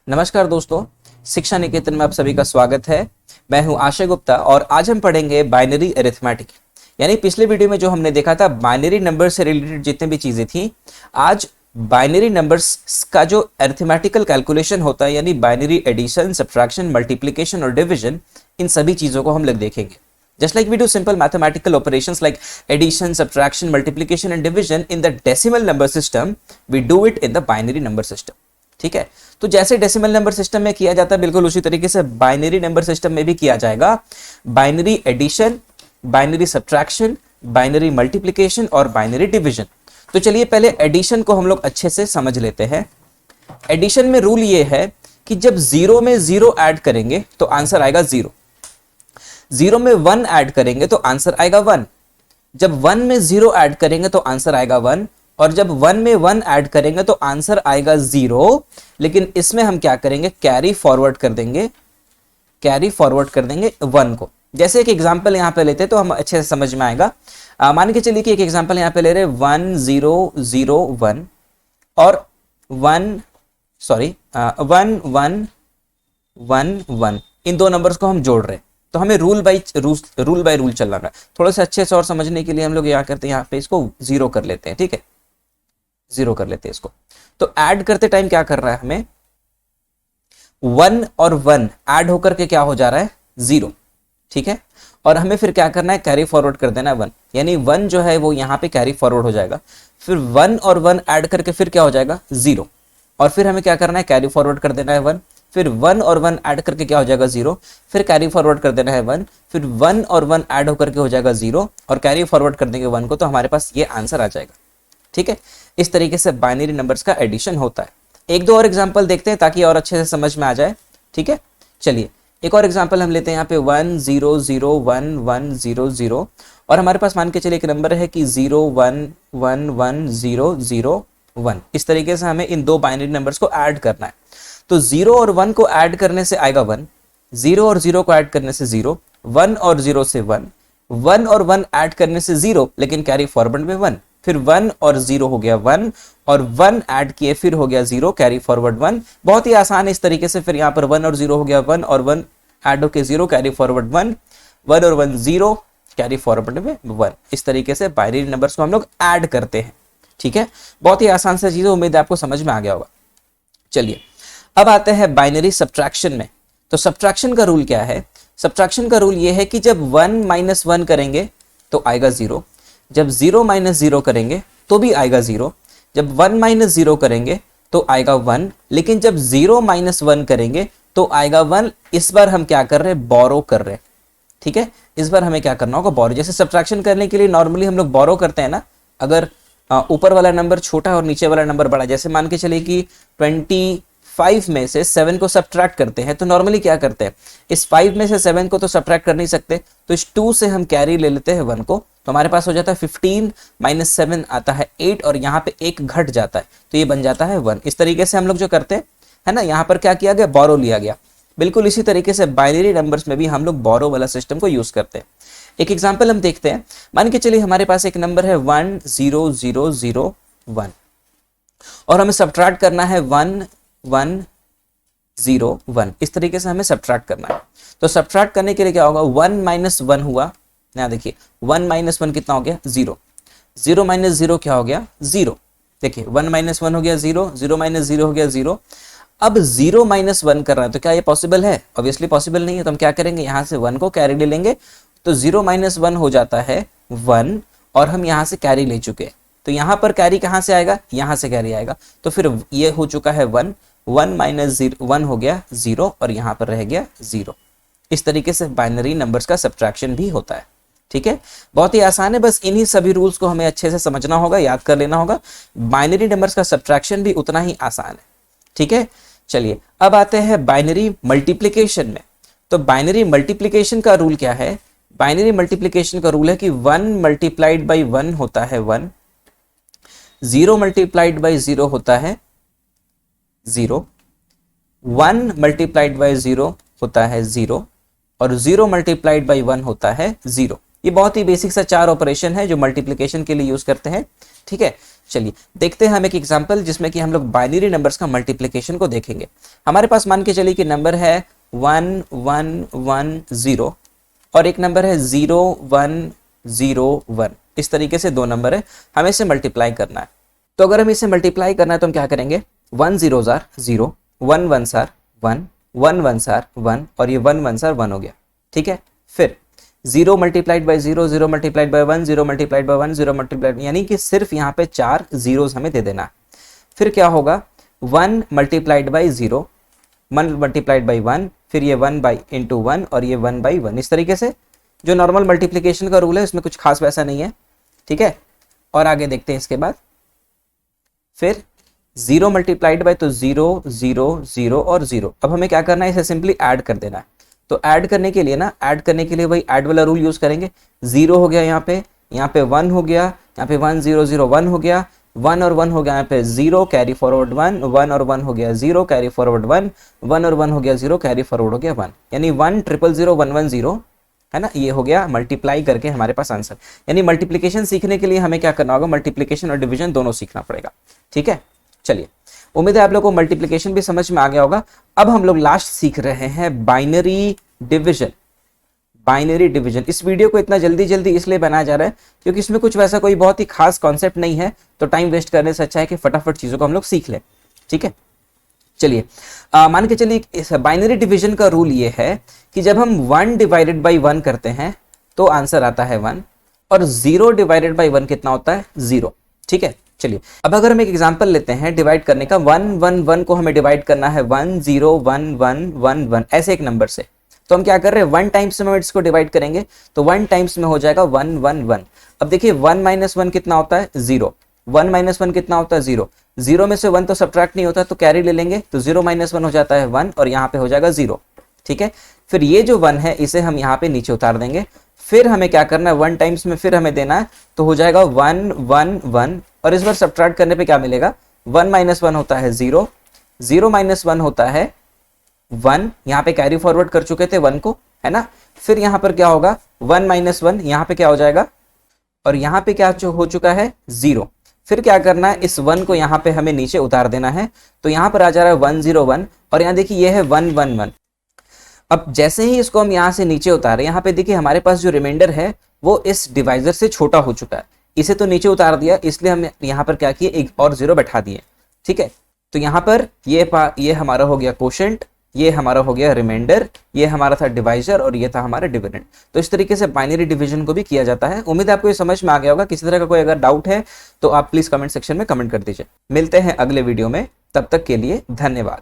नमस्कार दोस्तों, शिक्षा निकेतन में आप सभी का स्वागत है। मैं हूं आशय गुप्ता और आज हम पढ़ेंगे बाइनरी अरिथमेटिक। यानी पिछले वीडियो में जो हमने देखा था बाइनरी नंबर से रिलेटेड जितने भी चीजें थी, आज बाइनरी नंबर्स का जो अरिथमेटिकल कैलकुलेशन होता है, यानी बाइनरी एडिशन, सब्ट्रैक्शन, मल्टीप्लिकेशन और डिवीजन, इन सभी चीजों को हम लोग देखेंगे। Just like we do simple mathematical operations like addition, subtraction, multiplication and division in the decimal number system, we do it in the binary number system. ठीक है, तो जैसे डेसिमल नंबर सिस्टम में किया जाता है बिल्कुल उसी तरीके से बाइनरी नंबर सिस्टम में भी किया जाएगा। Binary addition, binary subtraction, binary multiplication और बाइनरी डिवीजन। तो चलिए पहले एडिशन को हम लोग अच्छे से समझ लेते हैं। एडिशन में रूल ये है कि जब जीरो में जीरो ऐड करेंगे तो आंसर आएगा जीरो, जीरो में वन ऐड करेंगे तो आंसर आएगा वन, जब वन में जीरो ऐड करेंगे तो आंसर आएगा वन, और जब वन में वन ऐड करेंगे तो आंसर आएगा जीरो। लेकिन इसमें हम क्या करेंगे, कैरी फॉरवर्ड कर देंगे, कैरी फॉरवर्ड कर देंगे वन को। जैसे एक एग्जांपल यहां पे लेते हैं तो हम अच्छे से समझ में आएगा। मान के चलिए कि एक एग्जांपल यहां पे ले रहे 1001 और 1111, इन दो नंबर्स को हम जोड़ रहे हैं। तो हमें रूल बाय रूल चलना है। थोड़ा सा अच्छे से और समझने के लिए हम लोग यहाँ करते हैं, यहाँ पे इसको जीरो कर लेते हैं। ठीक है, जीरो कर लेते हैं इसको। तो ऐड करते टाइम क्या कर रहा है, हमें वन और वन ऐड होकर के क्या हो जा रहा है, जीरो। ठीक है, और हमें फिर क्या करना है, कैरी फॉरवर्ड कर देना है वन, यानी वन जो है वो यहाँ पे कैरी फॉरवर्ड हो जाएगा। फिर वन और वन ऐड करके फिर क्या हो जाएगा, जीरो, और फिर हमें क्या करना है, कैरी फॉरवर्ड कर देना है वन, फिर वन और वन ऐड करके क्या हो जाएगा, जीरो, फिर कैरी फॉरवर्ड कर देना है वन, फिर वन और वन ऐड होकर के हो जाएगा जीरो, और कैरी फॉरवर्ड कर देंगे वन को, तो हमारे पास ये आंसर आ जाएगा। ठीक है, इस तरीके से बाइनरी नंबर्स का एडिशन होता है। एक दो और एग्जांपल देखते हैं ताकि और अच्छे से समझ में आ जाए। ठीक है, चलिए एक और एग्जांपल हम लेते हैं यहाँ पे 10011100, और हमारे पास मान के चलिए एक नंबर है कि 01110001। इस तरीके से हमें इन दो बाइनरी नंबर्स को ऐड करना है। तो जीरो और वन को ऐड करने से आएगा वन, जीरो और जीरो को ऐड करने से जीरो, वन और जीरो से वन, वन और वन ऐड करने से जीरो, लेकिन कैरी फॉरवर्ड में वन, फिर वन और जीरो हो गया वन, और वन ऐड किए फिर हो गया जीरो, कैरी फॉरवर्ड वन। बहुत ही आसान है इस तरीके से। फिर यहाँ पर वन और जीरो हो गया वन, और वन ऐड होके zero, carry forward one, one और वन जीरो, कैरी फॉरवर्ड में वन। इस तरीके से बाइनरी नंबर्स को हम लोग ऐड करते हैं। ठीक है, बहुत ही आसान सा चीज है, उम्मीद है आपको समझ में आ गया होगा। चलिए अब आते हैं बाइनरी सब्ट्रैक्शन में। तो सब्ट्रैक्शन का रूल क्या है, सब्ट्रैक्शन का रूल ये है कि जब वन माइनस वन करेंगे तो आएगा जीरो, जब जीरो माइनस जीरो करेंगे तो भी आएगा जीरो, जब वन माइनस जीरो करेंगे तो आएगा वन, लेकिन जब जीरो माइनस वन करेंगे तो आएगा वन। इस बार हम क्या कर रहे हैं, बोरो कर रहे हैं। ठीक है, इस बार हमें क्या करना होगा, बोरो। जैसे सब्ट्रैक्शन करने के लिए नॉर्मली हम लोग बोरो करते हैं ना, अगर ऊपर वाला नंबर छोटा है और नीचे वाला नंबर बड़ा, जैसे मान के चलिए कि 25 में से 7 को सब्ट्रैक्ट करते हैं, तो नॉर्मली क्या करते हैं, इस 5 में से 7 को तो सब्ट्रैक्ट कर नहीं सकते, तो इस 2 से हम कैरी ले लेते हैं 1 को, तो हमारे पास हो जाता है 15 माइनस 7 आता है 8, और यहाँ पे 1 घट जाता है तो ये बन जाता है 1। इस तरीके से हम लोग जो करते हैं है ना, यहाँ पर क्या किया गया, बोरो लिया गया। बिल्कुल इसी तरीके से बाइनरी नंबर्स में भी हम लोग बोरो वाला सिस्टम को यूज करते हैं। एक एग्जाम्पल हम देखते हैं। मान के चलिए हमारे पास एक नंबर है 10001, और हमें सब्ट्रैक्ट करना है 1101। इस तरीके से हमें सब्ट्रैक्ट करना है। तो सब्ट्रैक्ट करने के लिए क्या होगा, 1 माइनस 1 हुआ, यहाँ देखिए 1 माइनस 1 कितना हो गया, जीरो, जीरो माइनस जीरो क्या हो गया, जीरो। देखिए 1 माइनस 1 हो गया जीरो, जीरो माइनस जीरो हो गया जीरो। अब जीरो माइनस 1 कर रहा है तो क्या ये पॉसिबल है, ऑब्वियसली पॉसिबल नहीं है। तो हम क्या करेंगे, यहाँ से 1 को कैरी ले लेंगे, तो जीरो माइनस 1 हो जाता है 1, और हम यहाँ से कैरी ले चुके हैं, तो यहाँ पर कैरी कहाँ से आएगा, यहाँ से कैरी आएगा, तो फिर ये हो चुका है 1, 1 माइनस 1 हो गया जीरो, और यहाँ पर रह गया जीरो। इस तरीके से बाइनरी नंबर्स का सब्ट्रैक्शन भी होता है। ठीक है, बहुत ही आसान है, बस इन्हीं सभी रूल्स को हमें अच्छे से समझना होगा, याद कर लेना होगा। बाइनरी नंबर्स का सब्ट्रैक्शन भी उतना ही आसान है। ठीक है, चलिए अब आते हैं बाइनरी मल्टीप्लिकेशन में। तो बाइनरी मल्टीप्लिकेशन का रूल क्या है, बाइनरी मल्टीप्लिकेशन का रूल है कि 1 मल्टीप्लाइड बाई 1 होता है 1, 0 मल्टीप्लाइड बाई 0 होता है 0, 1 मल्टीप्लाइड बाई 0 होता है 0, और 0 मल्टीप्लाइड बाई 1 होता है 0। ये बहुत ही बेसिक सा 4 ऑपरेशन है जो मल्टीप्लिकेशन के लिए यूज करते हैं। ठीक है, चलिए देखते हैं हम एक एग्जांपल जिसमें कि हम लोग बाइनरी नंबर्स का मल्टीप्लिकेशन को देखेंगे। हमारे पास मान के चलिए कि नंबर है 1 1 1 0 और एक नंबर है 0 1 0 1। इस तरीके से दो नंबर है, हमें इसे मल्टीप्लाई करना है। तो अगर हमें इसे मल्टीप्लाई करना है तो हम क्या करेंगे, 1 0s are 0, 1 1s are 1, 1 1s are 1 और ये 1 1s आर 1 हो गया। ठीक है, फिर 0 multiplied by 0, 0 multiplied by 1, 0 multiplied by 1, 0 multiplied, यानी कि सिर्फ यहाँ पे 4 जीरोस हमें दे देना। फिर क्या होगा, 1 मल्टीप्लाइड बाई 0, 1 मल्टीप्लाइड बाई 1, फिर ये 1 बाई इंटू 1 और ये 1 बाई 1। इस तरीके से जो नॉर्मल मल्टीप्लिकेशन का रूल है उसमें कुछ खास वैसा नहीं है। ठीक है, और आगे देखते हैं इसके बाद। फिर 0 मल्टीप्लाइड बाई तो 0 0 0 और 0। अब हमें क्या करना है, इसे सिंपली ऐड कर देना है। तो ऐड करने के लिए ऐड करने के लिए वही ऐड वाला रूल यूज करेंगे। 0 हो गया यहाँ पे 1 हो गया, यहाँ पे 1 0 0 1 हो गया, 1 और 1 हो गया यहाँ पे 0 कैरी फॉरवर्ड 1, 1 और 1 हो गया 0 कैरी फॉरवर्ड 1, 1 और 1 हो गया 0 कैरी फॉरवर्ड हो गया 1, यानी 1 0 0 1 1 0 है ना। ये हो गया मल्टीप्लाई करके हमारे पास आंसर। यानी मल्टीप्लिकेशन सीखने के लिए हमें क्या करना होगा, मल्टीप्लिकेशन और डिवीजन दोनों सीखना पड़ेगा। ठीक है, चलिए उम्मीद है आप लोगों को मल्टीप्लिकेशन भी समझ में आ गया होगा। अब हम लोग लास्ट सीख रहे हैं बाइनरी डिवीजन। बाइनरी डिवीजन, इस वीडियो को इतना जल्दी जल्दी इसलिए बनाया जा रहा है क्योंकि इसमें कुछ वैसा कोई बहुत ही खास कॉन्सेप्ट नहीं है, तो टाइम वेस्ट करने से अच्छा है कि फटाफट चीजों को हम लोग सीख लें। ठीक है, चलिए मान के चलिए इस बाइनरी डिवीजन का रूल ये है कि जब हम 1 डिवाइडेड बाई 1 करते हैं तो आंसर आता है 1 और 0 डिवाइडेड बाई 1 कितना होता है, 0। ठीक है, चलिए अब अगर हम एक एग्जांपल लेते हैं डिवाइड करने का, 1 1 1 को हमें डिवाइड करना है 1 0 1 1 1 1 ऐसे एक नंबर से। तो हम क्या कर रहे हैं, 1 टाइम्स में इसको डिवाइड करेंगे तो 1 टाइम्स में हो जाएगा 1 1 1। अब देखिए 1 माइनस 1 कितना होता है, 0। 1 माइनस 1 कितना होता है, 0। 0 में से 1 तो सब्ट्रैक्ट नहीं होता तो कैरी ले लेंगे, तो 0 माइनस 1 हो जाता है 1 और यहाँ पे हो जाएगा 0। ठीक है, फिर ये जो 1 है इसे हम यहाँ पे नीचे उतार देंगे। फिर हमें क्या करना है, 1 टाइम्स में फिर हमें देना है तो हो जाएगा 1 1 1 और इस बार सब्ट्रैक्ट करने पे क्या मिलेगा, 1 माइनस 1 होता है 0, 0 माइनस 1 होता है 1, यहाँ पे कैरी फॉरवर्ड कर चुके थे 1 को, है ना। फिर यहाँ पर क्या होगा, 1 माइनस 1 यहाँ पे क्या हो जाएगा और यहाँ पे क्या हो चुका है 0। फिर क्या करना है, इस 1 को यहाँ पे हमें नीचे उतार देना है, तो यहाँ पर आ जा रहा है 1 0 1 और यहाँ देखिए ये है 1 1 1। अब जैसे ही इसको हम यहाँ से नीचे उतारे, यहाँ पे देखिए हमारे पास जो रिमाइंडर है वो इस डिवाइजर से छोटा हो चुका है। इसे तो नीचे उतार दिया, इसलिए हम यहाँ पर क्या किए, एक और 0 बैठा दिए। ठीक है, तो यहाँ पर ये हमारा हो गया कोशेंट, ये हमारा हो गया रिमाइंडर, ये हमारा था डिवाइजर और ये था हमारा डिविडेंड। तो इस तरीके से बाइनरी डिवीजन को भी किया जाता है। उम्मीद है आपको ये समझ में आ गया होगा। किसी तरह का कोई अगर डाउट है तो आप प्लीज कमेंट सेक्शन में कमेंट कर दीजिए। मिलते हैं अगले वीडियो में, तब तक के लिए धन्यवाद।